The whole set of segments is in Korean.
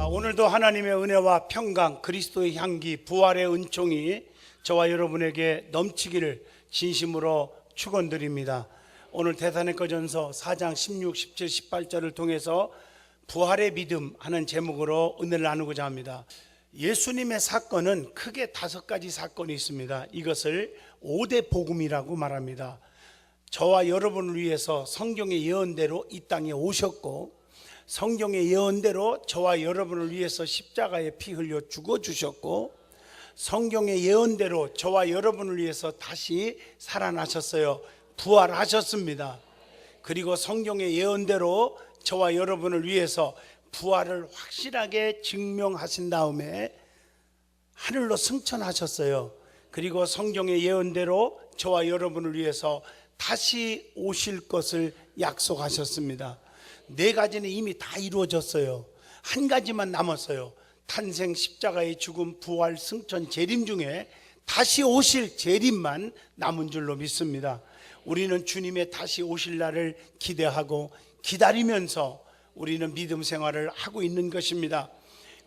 오늘도 하나님의 은혜와 평강, 그리스도의 향기, 부활의 은총이 저와 여러분에게 넘치기를 진심으로 축원드립니다. 오늘 데살로니가전서 4장 16, 17, 18절을 통해서 부활의 믿음 하는 제목으로 은혜를 나누고자 합니다. 예수님의 사건은 크게 5가지 사건이 있습니다. 이것을 5대 복음이라고 말합니다. 저와 여러분을 위해서 성경의 예언대로 이 땅에 오셨고, 성경의 예언대로 저와 여러분을 위해서 십자가에 피 흘려 죽어주셨고, 성경의 예언대로 저와 여러분을 위해서 다시 살아나셨어요. 부활하셨습니다. 그리고 성경의 예언대로 저와 여러분을 위해서 부활을 확실하게 증명하신 다음에 하늘로 승천하셨어요. 그리고 성경의 예언대로 저와 여러분을 위해서 다시 오실 것을 약속하셨습니다. 4가지는 이미 다 이루어졌어요. 한 가지만 남았어요. 탄생, 십자가의 죽음, 부활, 승천, 재림 중에 다시 오실 재림만 남은 줄로 믿습니다. 우리는 주님의 다시 오실 날을 기대하고 기다리면서 우리는 믿음 생활을 하고 있는 것입니다.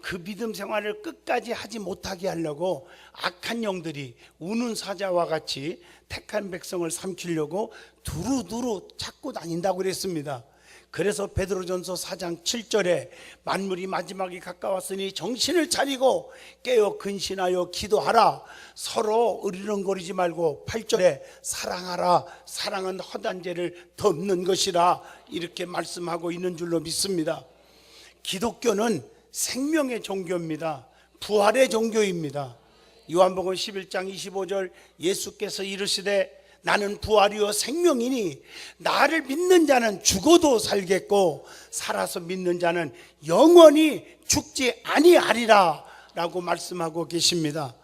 그 믿음 생활을 끝까지 하지 못하게 하려고 악한 영들이 우는 사자와 같이 택한 백성을 삼키려고 두루두루 찾고 다닌다고 그랬습니다. 그래서 베드로전서 4장 7절에 만물이 마지막이 가까웠으니 정신을 차리고 깨어 근신하여 기도하라, 서로 으르렁거리지 말고 8절에 사랑하라, 사랑은 허다한 죄를 덮는 것이라, 이렇게 말씀하고 있는 줄로 믿습니다. 기독교는 생명의 종교입니다. 부활의 종교입니다. 요한복음 11장 25절 예수께서 이르시되 나는 부활이요 생명이니 나를 믿는 자는 죽어도 살겠고 살아서 믿는 자는 영원히 죽지 아니하리라 라고 말씀하고 계십니다.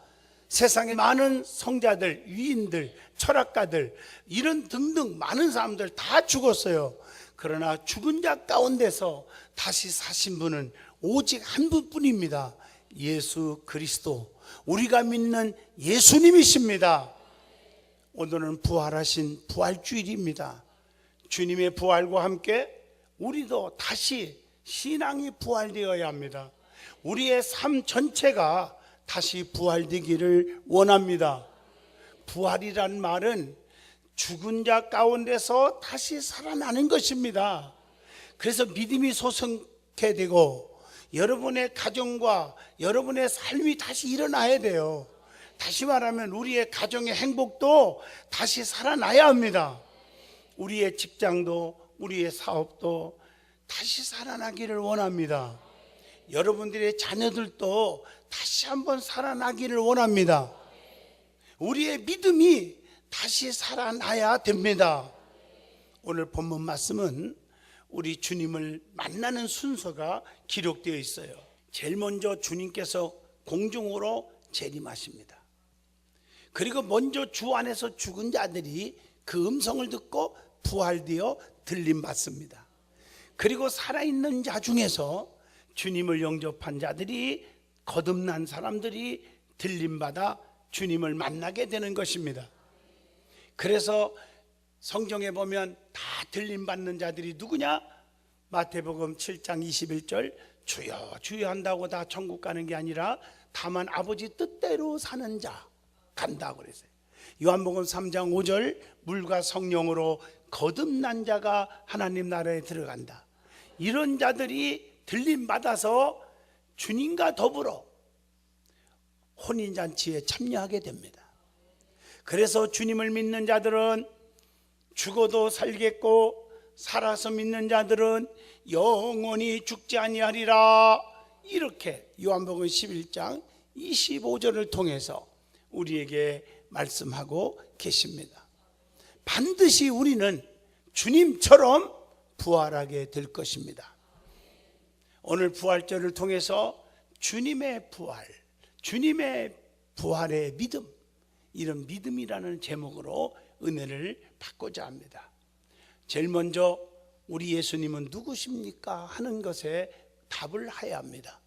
세상에 많은 성자들, 위인들, 철학가들, 이런 등등 많은 사람들 다 죽었어요. 그러나 죽은 자 가운데서 다시 사신 분은 오직 한 분뿐입니다. 예수 그리스도, 우리가 믿는 예수님이십니다. 오늘은 부활하신 부활주일입니다. 주님의 부활과 함께 우리도 다시 신앙이 부활되어야 합니다. 우리의 삶 전체가 다시 부활되기를 원합니다. 부활이란 말은 죽은 자 가운데서 다시 살아나는 것입니다. 그래서 믿음이 솟게 되고 여러분의 가정과 여러분의 삶이 다시 일어나야 돼요. 다시 말하면 우리의 가정의 행복도 다시 살아나야 합니다. 우리의 직장도 우리의 사업도 다시 살아나기를 원합니다. 여러분들의 자녀들도 다시 한번 살아나기를 원합니다. 우리의 믿음이 다시 살아나야 됩니다. 오늘 본문 말씀은 우리 주님을 만나는 순서가 기록되어 있어요. 제일 먼저 주님께서 공중으로 재림하십니다. 그리고 먼저 주 안에서 죽은 자들이 그 음성을 듣고 부활되어 들림받습니다. 그리고 살아있는 자 중에서 주님을 영접한 자들이, 거듭난 사람들이 들림받아 주님을 만나게 되는 것입니다. 그래서 성경에 보면 다 들림받는 자들이 누구냐? 마태복음 7장 21절 주여 주여 한다고 다 천국 가는 게 아니라 다만 아버지 뜻대로 사는 자 간다고 그랬어요. 요한복음 3장 5절 물과 성령으로 거듭난 자가 하나님 나라에 들어간다. 이런 자들이 들림받아서 주님과 더불어 혼인잔치에 참여하게 됩니다. 그래서 주님을 믿는 자들은 죽어도 살겠고 살아서 믿는 자들은 영원히 죽지 아니하리라, 이렇게 요한복음 11장 25절을 통해서 우리에게 말씀하고 계십니다. 반드시 우리는 주님처럼 부활하게 될 것입니다. 오늘 부활절을 통해서 주님의 부활, 주님의 부활의 믿음, 이런 믿음이라는 제목으로 은혜를 받고자 합니다. 제일 먼저 우리 예수님은 누구십니까 하는 것에 답을 해야 합니다.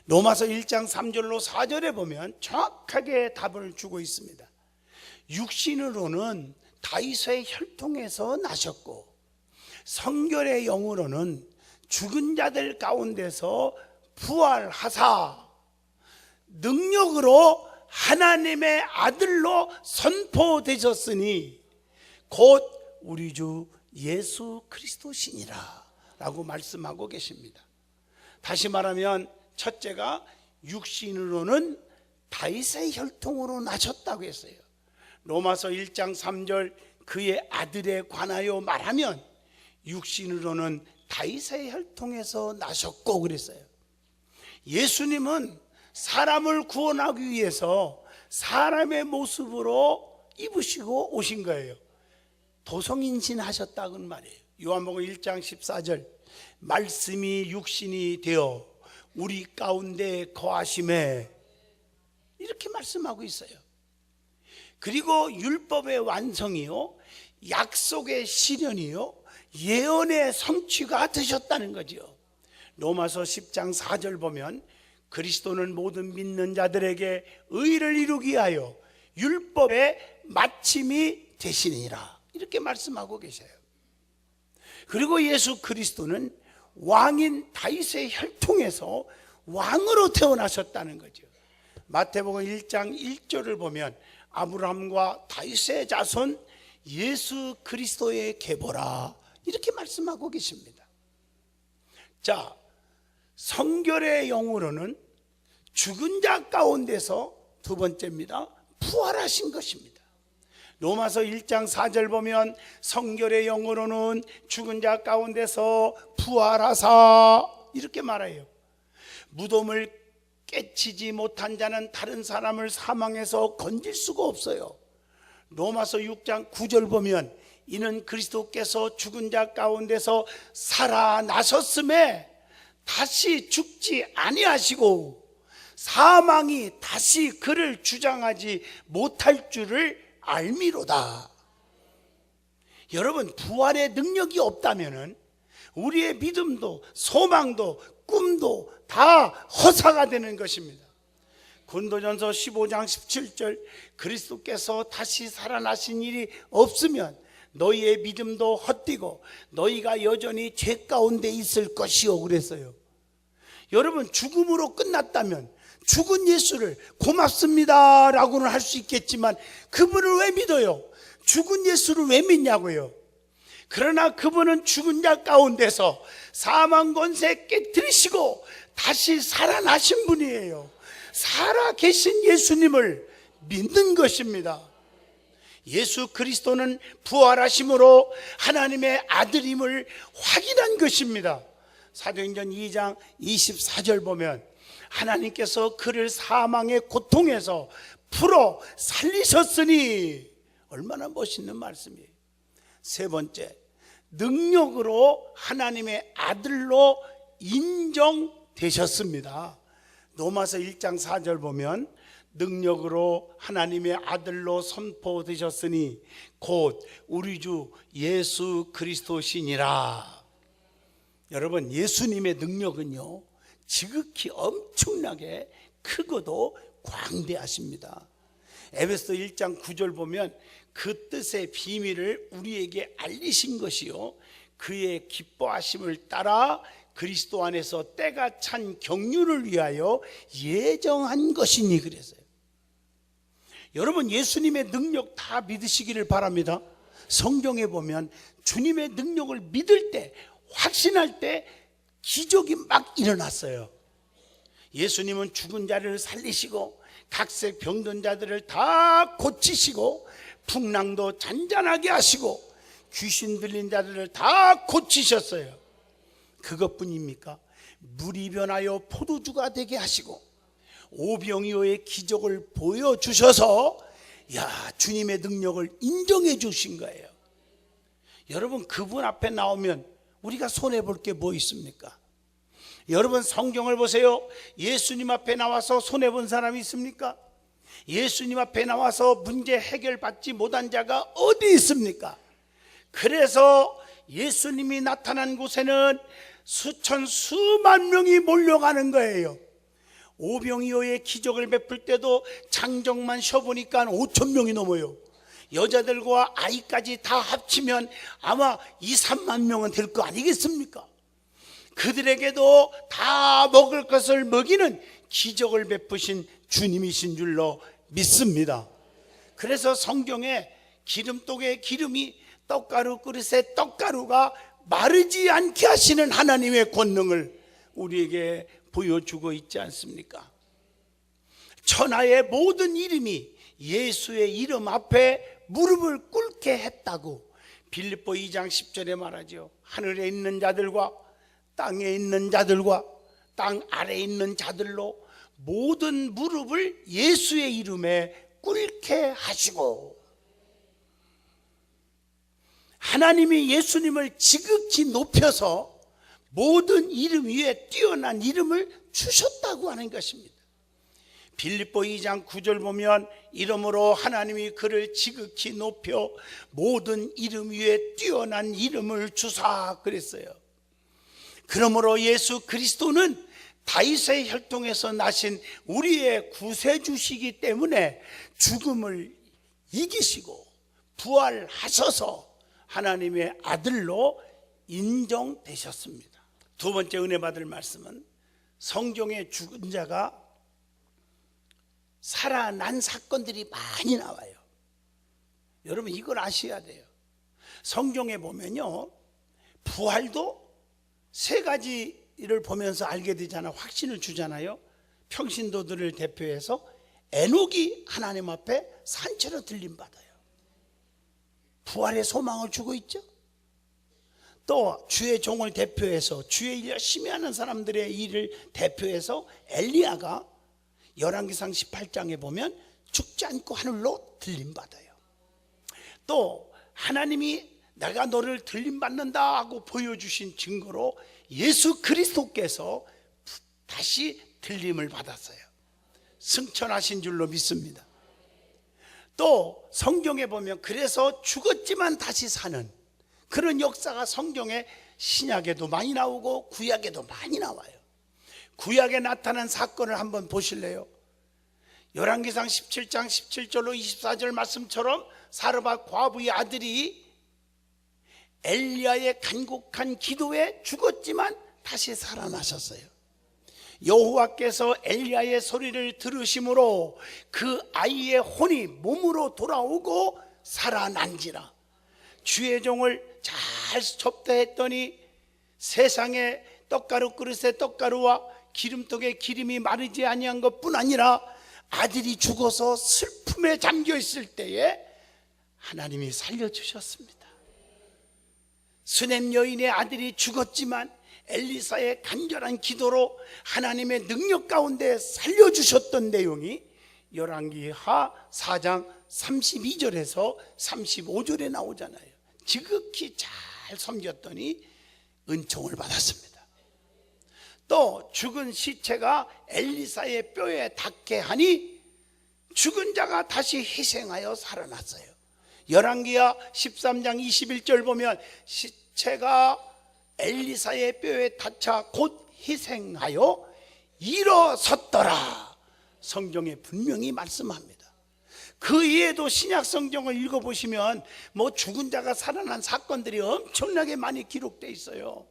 로마서 1장 3절로 4절에 보면 정확하게 답을 주고 있습니다. 육신으로는 다윗의 혈통에서 나셨고 성결의 영으로는 죽은 자들 가운데서 부활하사 능력으로 하나님의 아들로 선포되셨으니 곧 우리 주 예수 그리스도시니라 라고 말씀하고 계십니다. 다시 말하면 첫째가 육신으로는 다윗의 혈통으로 나셨다고 했어요. 로마서 1장 3절 그의 아들에 관하여 말하면 육신으로는 다윗의 혈통에서 나셨고 그랬어요. 예수님은 사람을 구원하기 위해서 사람의 모습으로 입으시고 오신 거예요. 도성인신 하셨다는 말이에요. 요한복음 1장 14절 말씀이 육신이 되어 우리 가운데 거하심에 이렇게 말씀하고 있어요. 그리고 율법의 완성이요 약속의 실현이요 예언의 성취가 되셨다는 거죠. 로마서 10장 4절 보면 그리스도는 모든 믿는 자들에게 의를 이루기 위하여 율법의 마침이 되시니라 이렇게 말씀하고 계셔요. 그리고 예수 그리스도는 왕인 다윗의 혈통에서 왕으로 태어나셨다는 거죠. 마태복음 1장 1절을 보면 아브라함과 다윗의 자손 예수 그리스도의 계보라 이렇게 말씀하고 계십니다. 자, 성결의 영으로는 죽은 자 가운데서 두 번째입니다. 부활하신 것입니다. 로마서 1장 4절 보면 성결의 영으로는 죽은 자 가운데서 부활하사 이렇게 말해요. 무덤을 깨치지 못한 자는 다른 사람을 사망에서 건질 수가 없어요. 로마서 6장 9절 보면 이는 그리스도께서 죽은 자 가운데서 살아나셨음에 다시 죽지 아니하시고 사망이 다시 그를 주장하지 못할 줄을 알미로다. 여러분, 부활의 능력이 없다면 우리의 믿음도 소망도 꿈도 다 허사가 되는 것입니다. 고린도전서 15장 17절 그리스도께서 다시 살아나신 일이 없으면 너희의 믿음도 헛되고 너희가 여전히 죄 가운데 있을 것이요 그랬어요. 여러분, 죽음으로 끝났다면 죽은 예수를 고맙습니다 라고는 할 수 있겠지만 그분을 왜 믿어요? 죽은 예수를 왜 믿냐고요? 그러나 그분은 죽은 자 가운데서 사망 권세 깨뜨리시고 다시 살아나신 분이에요. 살아계신 예수님을 믿는 것입니다. 예수 그리스도는 부활하심으로 하나님의 아들임을 확인한 것입니다. 사도행전 2장 24절 보면 하나님께서 그를 사망의 고통에서 풀어 살리셨으니 얼마나 멋있는 말씀이에요. 세 번째, 능력으로 하나님의 아들로 인정되셨습니다. 로마서 1장 4절 보면 능력으로 하나님의 아들로 선포되셨으니 곧 우리 주 예수 그리스도시니라. 여러분, 예수님의 능력은요 지극히 엄청나게 크고도 광대하십니다. 에베소 1장 9절 보면 그 뜻의 비밀을 우리에게 알리신 것이요 그의 기뻐하심을 따라 그리스도 안에서 때가 찬 경륜을 위하여 예정한 것이니 그랬어요. 여러분, 예수님의 능력 다 믿으시기를 바랍니다. 성경에 보면 주님의 능력을 믿을 때, 확신할 때 기적이 막 일어났어요. 예수님은 죽은 자를 살리시고 각색 병든 자들을 다 고치시고 풍랑도 잔잔하게 하시고 귀신 들린 자들을 다 고치셨어요. 그것뿐입니까? 물이 변하여 포도주가 되게 하시고 오병이어의 기적을 보여주셔서 주님의 능력을 인정해 주신 거예요. 여러분, 그분 앞에 나오면 우리가 손해볼 게 뭐 있습니까? 여러분, 성경을 보세요. 예수님 앞에 나와서 손해본 사람이 있습니까? 예수님 앞에 나와서 문제 해결받지 못한 자가 어디 있습니까? 그래서 예수님이 나타난 곳에는 수천 수만 명이 몰려가는 거예요. 오병이어의 기적을 베풀 때도 장정만 쉬어보니까 5천 명이 넘어요. 여자들과 아이까지 다 합치면 아마 2, 3만 명은 될 거 아니겠습니까? 그들에게도 다 먹을 것을 먹이는 기적을 베푸신 주님이신 줄로 믿습니다. 그래서 성경에 기름독에 기름이 떡가루 그릇에 떡가루가 마르지 않게 하시는 하나님의 권능을 우리에게 보여주고 있지 않습니까? 천하의 모든 이름이 예수의 이름 앞에 무릎을 꿇게 했다고 빌립보 2장 10절에 말하죠. 하늘에 있는 자들과 땅에 있는 자들과 땅 아래에 있는 자들로 모든 무릎을 예수의 이름에 꿇게 하시고, 하나님이 예수님을 지극히 높여서 모든 이름 위에 뛰어난 이름을 주셨다고 하는 것입니다. 빌립보 2장 9절 보면 이름으로 하나님이 그를 지극히 높여 모든 이름 위에 뛰어난 이름을 주사 그랬어요. 그러므로 예수 그리스도는 다윗의 혈통에서 나신 우리의 구세주시기 때문에 죽음을 이기시고 부활하셔서 하나님의 아들로 인정되셨습니다. 두 번째 은혜 받을 말씀은 성경에 죽은 자가 살아난 사건들이 많이 나와요. 여러분 이걸 아셔야 돼요. 성경에 보면요, 부활도 세 가지를 보면서 알게 되잖아요. 확신을 주잖아요. 평신도들을 대표해서 에녹이 하나님 앞에 산채로 들림받아요. 부활의 소망을 주고 있죠. 또 주의 종을 대표해서 주의 일 열심히 하는 사람들의 일을 대표해서 엘리야가 열왕기상 18장에 보면 죽지 않고 하늘로 들림받아요. 또 하나님이 내가 너를 들림받는다 하고 보여주신 증거로 예수 그리스도께서 다시 들림을 받았어요. 승천하신 줄로 믿습니다. 또 성경에 보면 그래서 죽었지만 다시 사는 그런 역사가 성경에 신약에도 많이 나오고 구약에도 많이 나와요. 구약에 나타난 사건을 한번 보실래요? 열왕기상 17장 17절로 24절 말씀처럼 사르밧 과부의 아들이 엘리야의 간곡한 기도에 죽었지만 다시 살아나셨어요. 여호와께서 엘리야의 소리를 들으심으로 그 아이의 혼이 몸으로 돌아오고 살아난지라. 주의 종을 잘 접대했더니 세상에 떡가루 그릇에 떡가루와 기름떡에 기름이 마르지 아니한 것뿐 아니라 아들이 죽어서 슬픔에 잠겨 있을 때에 하나님이 살려주셨습니다. 수넴 여인의 아들이 죽었지만 엘리사의 간절한 기도로 하나님의 능력 가운데 살려주셨던 내용이 열왕기하 4장 32절에서 35절에 나오잖아요. 지극히 잘 섬겼더니 은총을 받았습니다. 또 죽은 시체가 엘리사의 뼈에 닿게 하니 죽은 자가 다시 희생하여 살아났어요. 열왕기하 13장 21절 보면 시체가 엘리사의 뼈에 닿자 곧 희생하여 일어섰더라. 성경에 분명히 말씀합니다. 그 이외에도 신약 성경을 읽어보시면 뭐 죽은 자가 살아난 사건들이 엄청나게 많이 기록되어 있어요.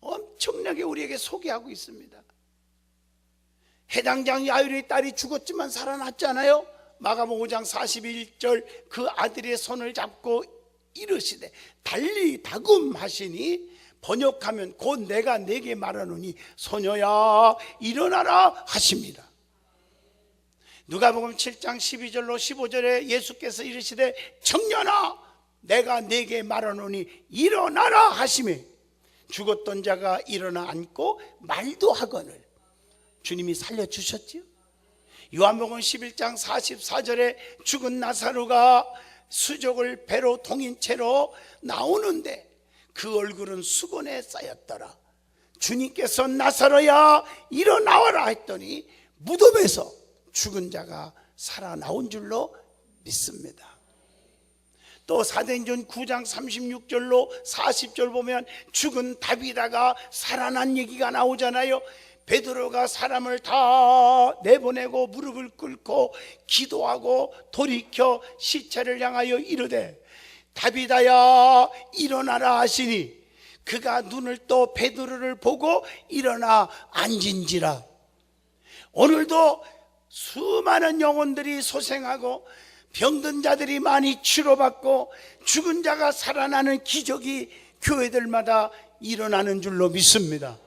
엄청나게 우리에게 소개하고 있습니다. 해당장 야일의 딸이 죽었지만 살아났잖아요. 마가복음 5장 41절 그 아들의 손을 잡고 이르시되 달리 다금하시니 번역하면 곧 내가 네게 말하노니 소녀야 일어나라 하십니다. 누가복음 7장 12절로 15절에 예수께서 이르시되 청년아 내가 네게 말하노니 일어나라 하시매 죽었던 자가 일어나 앉고 말도 하거늘 주님이 살려주셨지요. 요한복음 11장 44절에 죽은 나사로가 수족을 배로 동인 채로 나오는데 그 얼굴은 수건에 쌓였더라. 주님께서 나사로야 일어나와라 했더니 무덤에서 죽은 자가 살아나온 줄로 믿습니다. 또 사도행전 9장 36절로 40절 보면 죽은 다비다가 살아난 얘기가 나오잖아요. 베드로가 사람을 다 내보내고 무릎을 꿇고 기도하고 돌이켜 시체를 향하여 이르되 다비다야 일어나라 하시니 그가 눈을 떠 베드로를 보고 일어나 앉은지라. 오늘도 수많은 영혼들이 소생하고 병든 자들이 많이 치료받고 죽은 자가 살아나는 기적이 교회들마다 일어나는 줄로 믿습니다.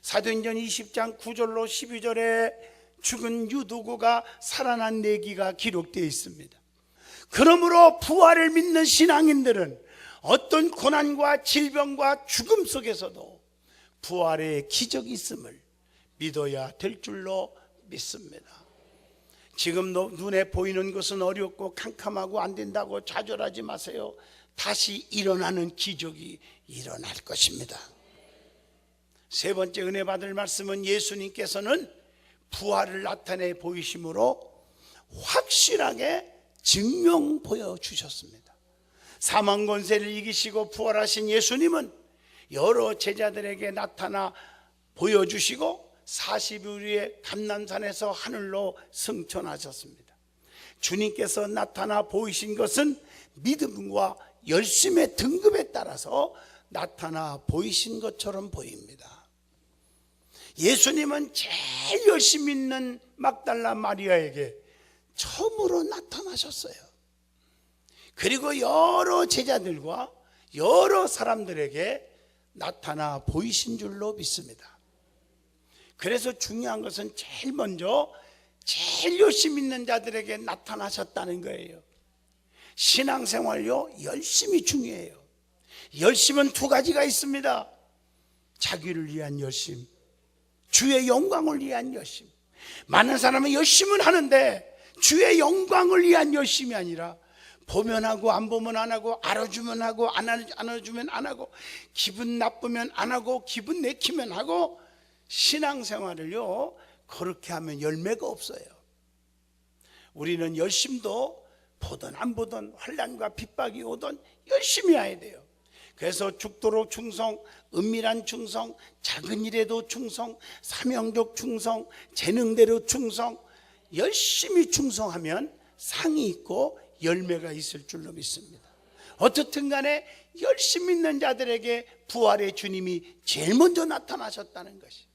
사도행전 20장 9절로 12절에 죽은 유두구가 살아난 내기가 기록되어 있습니다. 그러므로 부활을 믿는 신앙인들은 어떤 고난과 질병과 죽음 속에서도 부활의 기적이 있음을 믿어야 될 줄로 믿습니다. 지금 눈에 보이는 것은 어렵고 캄캄하고 안 된다고 좌절하지 마세요. 다시 일어나는 기적이 일어날 것입니다. 세 번째 은혜 받을 말씀은 예수님께서는 부활을 나타내 보이심으로 확실하게 증명 보여주셨습니다. 사망 권세를 이기시고 부활하신 예수님은 여러 제자들에게 나타나 보여주시고 40일 후에 감람산에서 하늘로 승천하셨습니다. 주님께서 나타나 보이신 것은 믿음과 열심의 등급에 따라서 나타나 보이신 것처럼 보입니다. 예수님은 제일 열심히 있는 막달라 마리아에게 처음으로 나타나셨어요. 그리고 여러 제자들과 여러 사람들에게 나타나 보이신 줄로 믿습니다. 그래서 중요한 것은 제일 먼저 제일 열심히 있는 자들에게 나타나셨다는 거예요. 신앙생활요, 열심이 중요해요. 열심은 두 가지가 있습니다. 자기를 위한 열심, 주의 영광을 위한 열심. 많은 사람은 열심은 하는데 주의 영광을 위한 열심이 아니라 보면 하고 안 보면 안 하고, 알아주면 하고 안 알아주면 안 하고, 기분 나쁘면 안 하고 기분 내키면 하고, 신앙생활을요 그렇게 하면 열매가 없어요. 우리는 열심도 보든 안 보든 환난과 핍박이 오든 열심히 해야 돼요. 그래서 죽도록 충성, 은밀한 충성, 작은 일에도 충성, 사명적 충성, 재능대로 충성, 열심히 충성하면 상이 있고 열매가 있을 줄로 믿습니다. 어떻든 간에 열심히 있는 자들에게 부활의 주님이 제일 먼저 나타나셨다는 것이,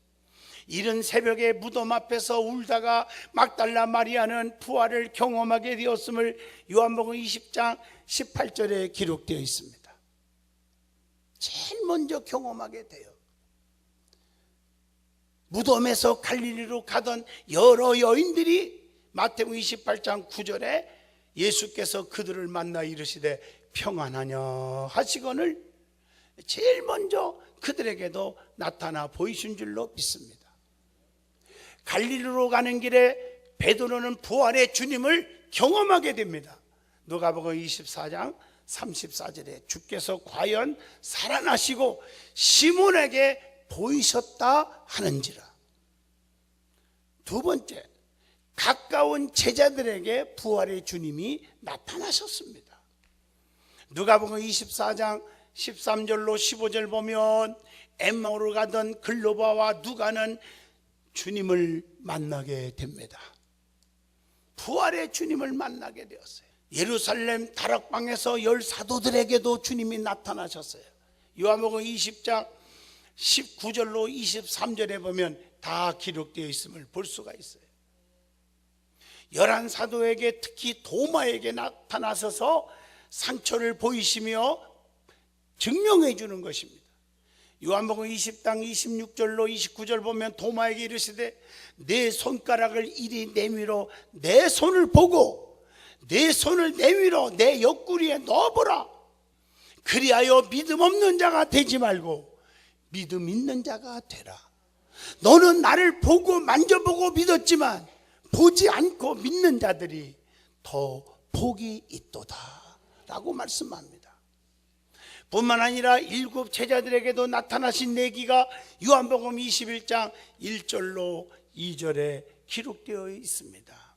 이른 새벽에 무덤 앞에서 울다가 막달라 마리아는 부활을 경험하게 되었음을 요한복음 20장 18절에 기록되어 있습니다. 제일 먼저 경험하게 돼요. 무덤에서 갈릴리로 가던 여러 여인들이 마태복음 28장 9절에 예수께서 그들을 만나 이르시되 평안하냐 하시거늘 제일 먼저 그들에게도 나타나 보이신 줄로 믿습니다. 갈릴리로 가는 길에 베드로는 부활의 주님을 경험하게 됩니다. 누가복음 24장 34절에 주께서 과연 살아나시고 시몬에게 보이셨다 하는지라. 두 번째, 가까운 제자들에게 부활의 주님이 나타나셨습니다. 누가복음 24장 13절로 15절 보면 엠마오로 가던 글로바와 누가는 주님을 만나게 됩니다. 부활의 주님을 만나게 되었어요. 예루살렘 다락방에서 열 사도들에게도 주님이 나타나셨어요. 요한복음 20장 19절로 23절에 보면 다 기록되어 있음을 볼 수가 있어요. 11사도에게 특히 도마에게 나타나셔서 상처를 보이시며 증명해 주는 것입니다. 요한복음 20장 26절로 29절 보면 도마에게 이르시되 내 손가락을 이리 내밀어 내 손을 보고 내 손을 내밀어 내 옆구리에 넣어보라. 그리하여 믿음 없는 자가 되지 말고 믿음 있는 자가 되라. 너는 나를 보고 만져보고 믿었지만 보지 않고 믿는 자들이 더 복이 있도다 라고 말씀합니다. 뿐만 아니라 일곱 제자들에게도 나타나신 내기가 요한복음 21장 1절로 2절에 기록되어 있습니다.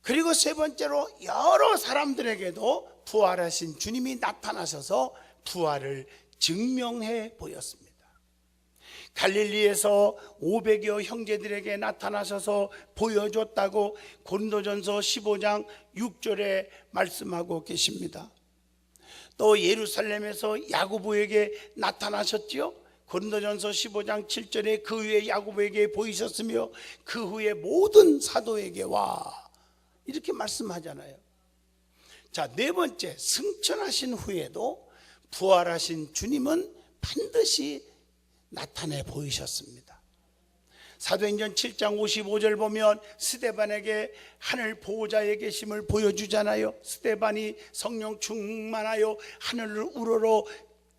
그리고 세 번째로 여러 사람들에게도 부활하신 주님이 나타나셔서 부활을 증명해 보였습니다. 갈릴리에서 500여 형제들에게 나타나셔서 보여줬다고 고린도전서 15장 6절에 말씀하고 계십니다. 또 예루살렘에서 야고보에게 나타나셨지요. 고린도전서 15장 7절에 그 후에 야고보에게 보이셨으며 그 후에 모든 사도에게 와, 이렇게 말씀하잖아요. 자, 네 번째, 승천하신 후에도 부활하신 주님은 반드시 나타내 보이셨습니다. 사도행전 7장 55절 보면 스데반에게 하늘 보호자의 계심을 보여주잖아요. 스데반이 성령 충만하여 하늘을 우러러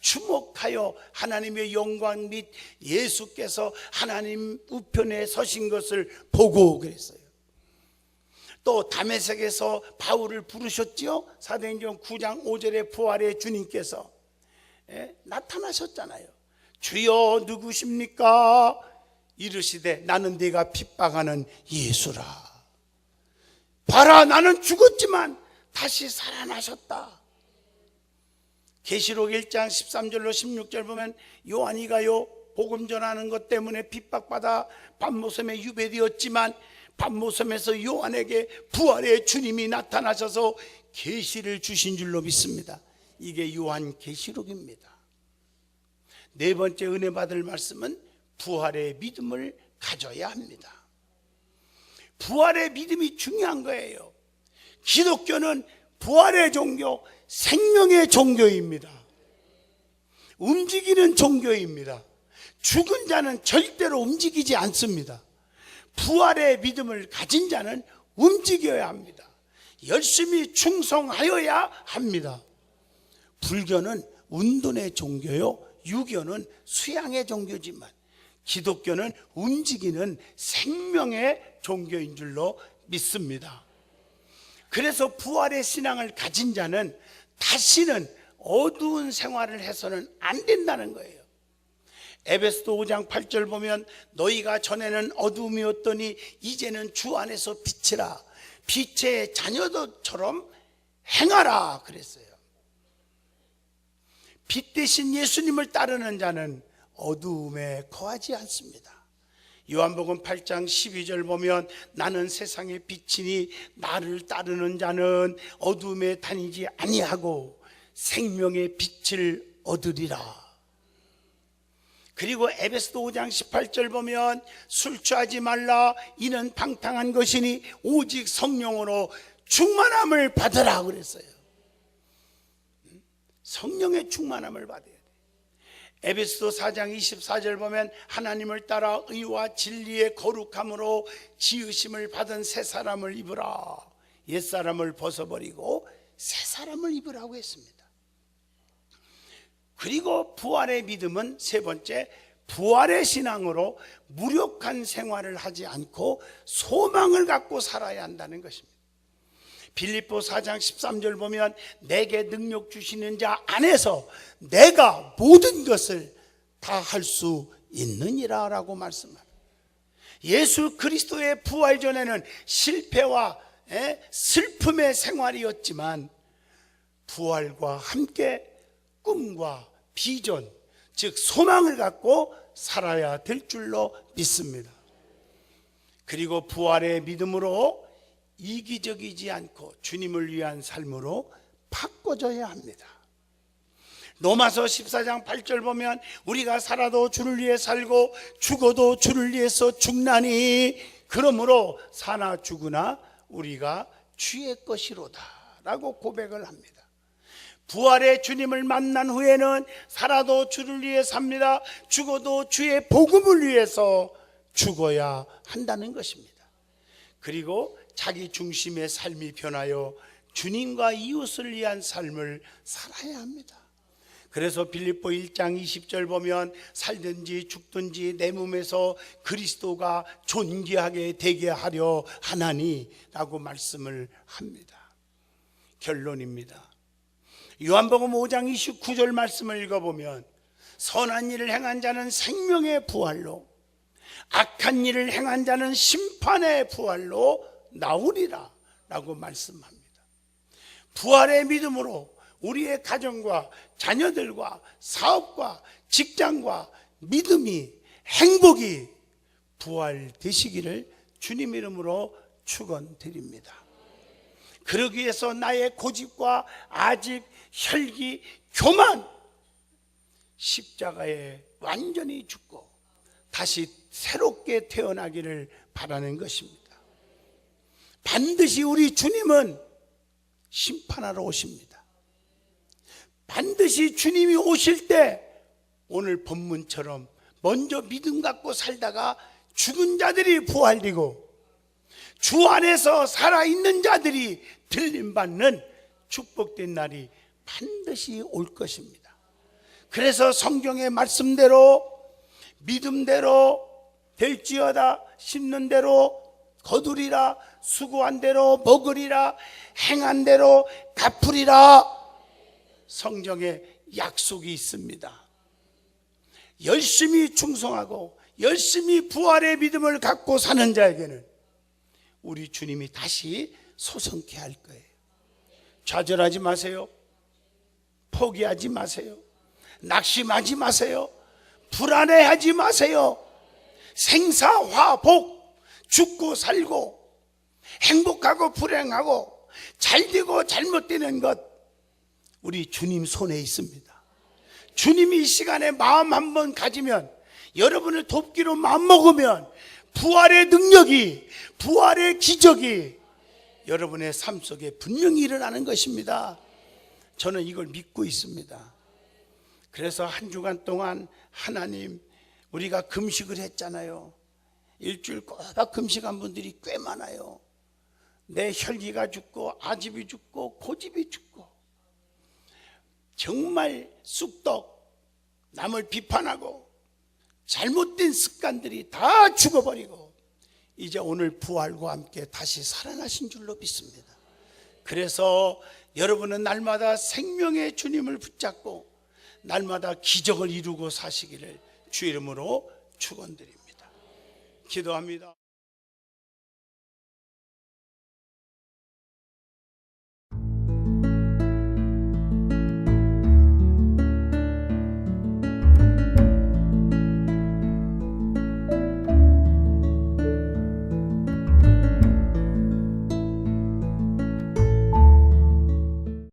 주목하여 하나님의 영광 및 예수께서 하나님 우편에 서신 것을 보고 그랬어요. 또 다메섹에서 바울을 부르셨지요. 사도행전 9장 5절에 부활의 주님께서 나타나셨잖아요. 주여 누구십니까? 이르시되 나는 네가 핍박하는 예수라. 봐라, 나는 죽었지만 다시 살아나셨다. 계시록 1장 13절로 16절 보면 요한이가요 복음 전하는 것 때문에 핍박받아 밤모섬에 유배되었지만 밤모섬에서 요한에게 부활의 주님이 나타나셔서 계시를 주신 줄로 믿습니다. 이게 요한 계시록입니다. 네 번째 은혜 받을 말씀은 부활의 믿음을 가져야 합니다. 부활의 믿음이 중요한 거예요. 기독교는 부활의 종교, 생명의 종교입니다. 움직이는 종교입니다. 죽은 자는 절대로 움직이지 않습니다. 부활의 믿음을 가진 자는 움직여야 합니다. 열심히 충성하여야 합니다. 불교는 운동의 종교요, 유교는 수양의 종교지만 기독교는 움직이는 생명의 종교인 줄로 믿습니다. 그래서 부활의 신앙을 가진 자는 다시는 어두운 생활을 해서는 안 된다는 거예요. 에베소서 5장 8절 보면 너희가 전에는 어두움이었더니 이제는 주 안에서 빛이라, 빛의 자녀들처럼 행하라 그랬어요. 빛 대신 예수님을 따르는 자는 어두움에 거하지 않습니다. 요한복음 8장 12절 보면 나는 세상의 빛이니 나를 따르는 자는 어두움에 다니지 아니하고 생명의 빛을 얻으리라. 그리고 에베소서 5장 18절 보면 술 취하지 말라, 이는 방탕한 것이니 오직 성령으로 충만함을 받으라 그랬어요. 성령의 충만함을 받아야 돼. 에베소서 4장 24절 보면 하나님을 따라 의와 진리의 거룩함으로 지으심을 받은 새 사람을 입으라. 옛사람을 벗어버리고 새 사람을 입으라고 했습니다. 그리고 부활의 믿음은 세 번째, 부활의 신앙으로 무력한 생활을 하지 않고 소망을 갖고 살아야 한다는 것입니다. 빌립보 4장 13절 보면 내게 능력 주시는 자 안에서 내가 모든 것을 다 할 수 있느니라 라고 말씀합니다. 예수 그리스도의 부활 전에는 실패와 슬픔의 생활이었지만 부활과 함께 꿈과 비전, 즉 소망을 갖고 살아야 될 줄로 믿습니다. 그리고 부활의 믿음으로 이기적이지 않고 주님을 위한 삶으로 바꿔줘야 합니다. 로마서 14장 8절 보면 우리가 살아도 주를 위해 살고 죽어도 주를 위해서 죽나니 그러므로 사나 죽으나 우리가 주의 것이로다 라고 고백을 합니다. 부활의 주님을 만난 후에는 살아도 주를 위해 삽니다. 죽어도 주의 복음을 위해서 죽어야 한다는 것입니다. 그리고 자기 중심의 삶이 변하여 주님과 이웃을 위한 삶을 살아야 합니다. 그래서 빌립보 1장 20절 보면 살든지 죽든지 내 몸에서 그리스도가 존귀하게 되게 하려 하나니 라고 말씀을 합니다. 결론입니다. 요한복음 5장 29절 말씀을 읽어보면 선한 일을 행한 자는 생명의 부활로, 악한 일을 행한 자는 심판의 부활로 나오리라 라고 말씀합니다. 부활의 믿음으로 우리의 가정과 자녀들과 사업과 직장과 믿음이, 행복이 부활되시기를 주님 이름으로 축원드립니다. 그러기 위해서 나의 고집과 아집, 혈기, 교만, 십자가에 완전히 죽고 다시 새롭게 태어나기를 바라는 것입니다. 반드시 우리 주님은 심판하러 오십니다. 반드시 주님이 오실 때 오늘 본문처럼 먼저 믿음 갖고 살다가 죽은 자들이 부활되고 주 안에서 살아있는 자들이 들림받는 축복된 날이 반드시 올 것입니다. 그래서 성경의 말씀대로 믿음대로 될지어다, 심는 대로 거두리라, 수고한 대로 먹으리라, 행한 대로 갚으리라. 성경에 약속이 있습니다. 열심히 충성하고 열심히 부활의 믿음을 갖고 사는 자에게는 우리 주님이 다시 소성케 할 거예요. 좌절하지 마세요. 포기하지 마세요. 낙심하지 마세요. 불안해하지 마세요. 생사화복, 죽고 살고 행복하고 불행하고 잘되고 잘못되는 것 우리 주님 손에 있습니다. 주님이 이 시간에 마음 한번 가지면, 여러분을 돕기로 마음먹으면 부활의 능력이, 부활의 기적이 여러분의 삶 속에 분명히 일어나는 것입니다. 저는 이걸 믿고 있습니다. 그래서 한 주간 동안 하나님, 우리가 금식을 했잖아요. 일주일 꼬박 금식한 분들이 꽤 많아요. 내 혈기가 죽고 아집이 죽고 고집이 죽고 정말 쑥떡, 남을 비판하고 잘못된 습관들이 다 죽어버리고 이제 오늘 부활과 함께 다시 살아나신 줄로 믿습니다. 그래서 여러분은 날마다 생명의 주님을 붙잡고 날마다 기적을 이루고 사시기를 주 이름으로 축원드립니다. 기도합니다.